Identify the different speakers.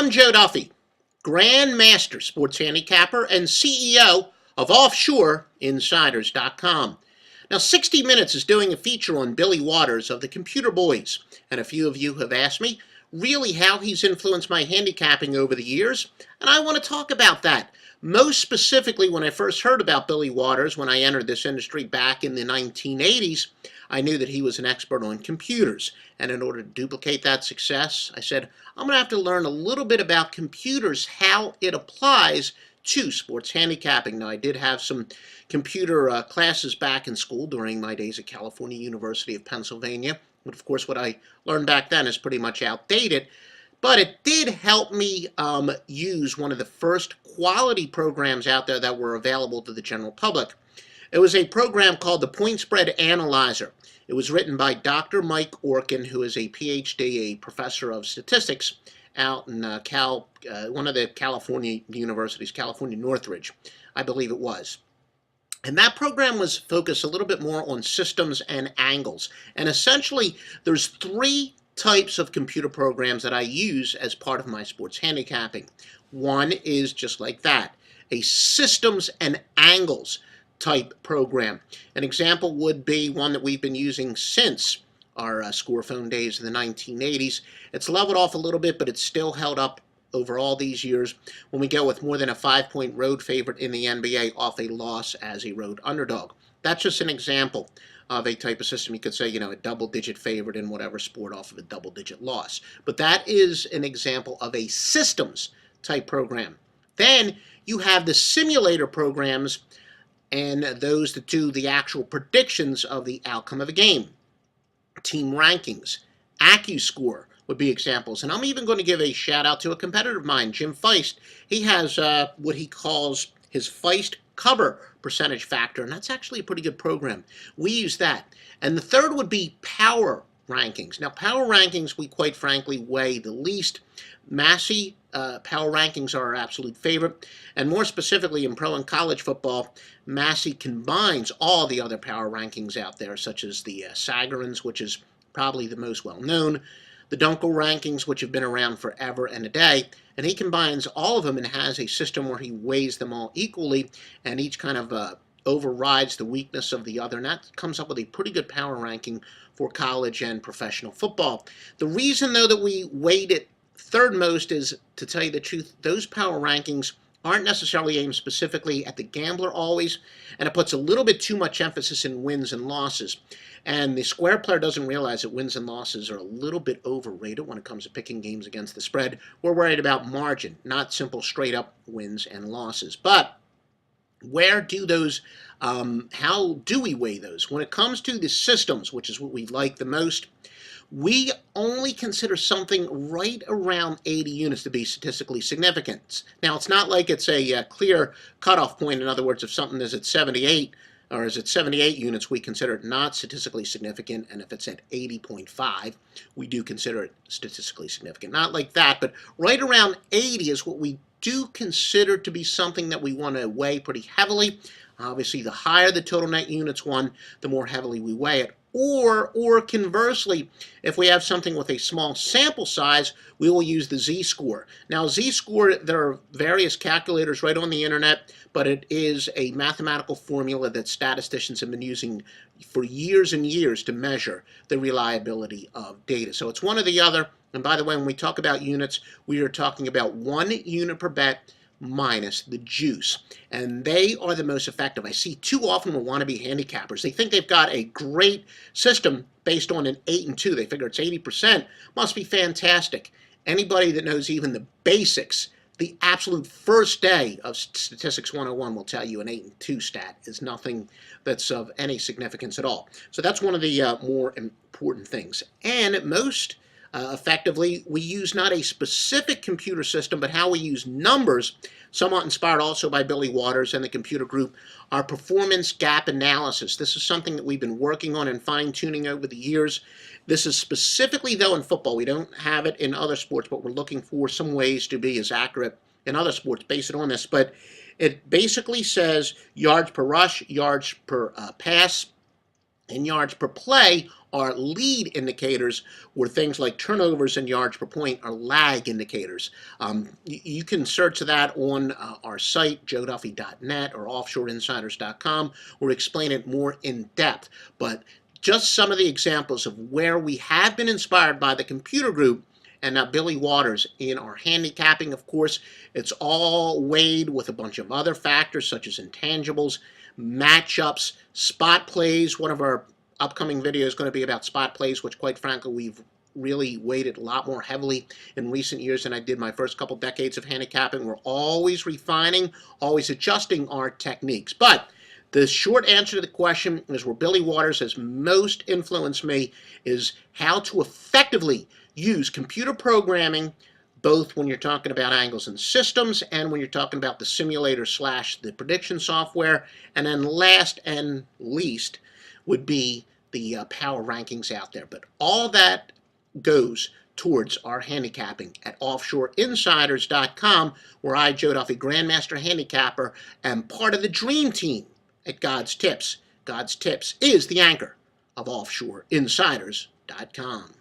Speaker 1: I'm Joe Duffy, Grand Master Sports Handicapper and CEO of OffshoreInsiders.com. Now, 60 Minutes is doing a feature on Billy Waters of the Computer Boys, and a few of you have asked me really how he's influenced my handicapping over the years, and I want to talk about that. Most specifically, when I first heard about Billy Waters, when I entered this industry back in the 1980s, I knew that he was an expert on computers. And in order to duplicate that success, I said, I'm going to have to learn a little bit about computers, how it applies to sports handicapping. Now, I did have some computer classes back in school during my days at California University of Pennsylvania. But of course, what I learned back then is pretty much outdated. But it did help me use one of the first quality programs out there that were available to the general public. It was a program called the Point Spread Analyzer. It was written by Dr. Mike Orkin, who is a PhD, a professor of statistics out in one of the California universities, California Northridge, I believe it was. And that program was focused a little bit more on systems and angles. And essentially, there's three types of computer programs that I use as part of my sports handicapping. One is just like that, a systems and angles type program. An example would be one that we've been using since our score phone days in the 1980s. It's leveled off a little bit, but it's still held up over all these years when we go with more than a 5-point road favorite in the NBA off a loss as a road underdog. That's just an example of a type of system. You could say, a double-digit favorite in whatever sport off of a double-digit loss. But that is an example of a systems type program. Then you have the simulator programs, and those that do the actual predictions of the outcome of a game. Team rankings, AccuScore would be examples. And I'm even going to give a shout out to a competitor of mine, Jim Feist. He has what he calls his Feist cover percentage factor, and that's actually a pretty good program. We use that. And the third would be power rankings. Now, power rankings, we quite frankly weigh the least. Massey power rankings are our absolute favorite, and more specifically in pro and college football, Massey combines all the other power rankings out there, such as the Sagarins, which is probably the most well-known, the Dunkel rankings, which have been around forever and a day, and he combines all of them and has a system where he weighs them all equally, and each kind of overrides the weakness of the other, and that comes up with a pretty good power ranking for college and professional football. The reason, though, that we weight it third most is, to tell you the truth, those power rankings aren't necessarily aimed specifically at the gambler always, and it puts a little bit too much emphasis in wins and losses. And the square player doesn't realize that wins and losses are a little bit overrated when it comes to picking games against the spread. We're worried about margin, not simple straight up wins and losses. But where do those, how do we weigh those? When it comes to the systems, which is what we like the most, we only consider something right around 80 units to be statistically significant. Now, it's not like it's a clear cutoff point. In other words, if something is at 78, or is at 78 units, we consider it not statistically significant, and if it's at 80.5, we do consider it statistically significant. Not like that, but right around 80 is what we do consider to be something that we want to weigh pretty heavily. Obviously, the higher the total net units won, the more heavily we weigh it. Or conversely, if we have something with a small sample size, we will use the Z-score. Now, Z-score, there are various calculators right on the internet, but it is a mathematical formula that statisticians have been using for years and years to measure the reliability of data. So it's one or the other. And by the way, when we talk about units, we are talking about 1 unit per bet minus the juice, and they are the most effective. I see too often with wannabe handicappers, they think they've got a great system based on an 8 and 2. They figure it's 80%, must be fantastic. Anybody that knows even the basics, the absolute first day of Statistics 101 will tell you an 8 and 2 stat is nothing that's of any significance at all. So that's one of the more important things. And most effectively, we use not a specific computer system, but how we use numbers, somewhat inspired also by Billy Waters and the computer group, our performance gap analysis. This is something that we've been working on and fine-tuning over the years. This is specifically, though, in football. We don't have it in other sports, but we're looking for some ways to be as accurate in other sports based on this. But it basically says yards per rush, yards per pass, and yards per play Our lead indicators were things like turnovers and yards per point, are lag indicators. You can search that on our site, joeduffy.net or offshoreinsiders.com, or explain it more in depth. But just some of the examples of where we have been inspired by the computer group and now Billy Waters in our handicapping. Of course, it's all weighed with a bunch of other factors such as intangibles, matchups, spot plays. One of our upcoming videos is going to be about spot plays, which quite frankly we've really weighted a lot more heavily in recent years than I did my first couple decades of handicapping. We're always refining, always adjusting our techniques. But the short answer to the question is where Billy Waters has most influenced me is how to effectively use computer programming, both when you're talking about angles and systems and when you're talking about the simulator / the prediction software. And then last and least would be the power rankings out there. But all that goes towards our handicapping at offshoreinsiders.com, where I, Joe Duffy, Grandmaster Handicapper, am part of the dream team at God's Tips. God's Tips is the anchor of offshoreinsiders.com.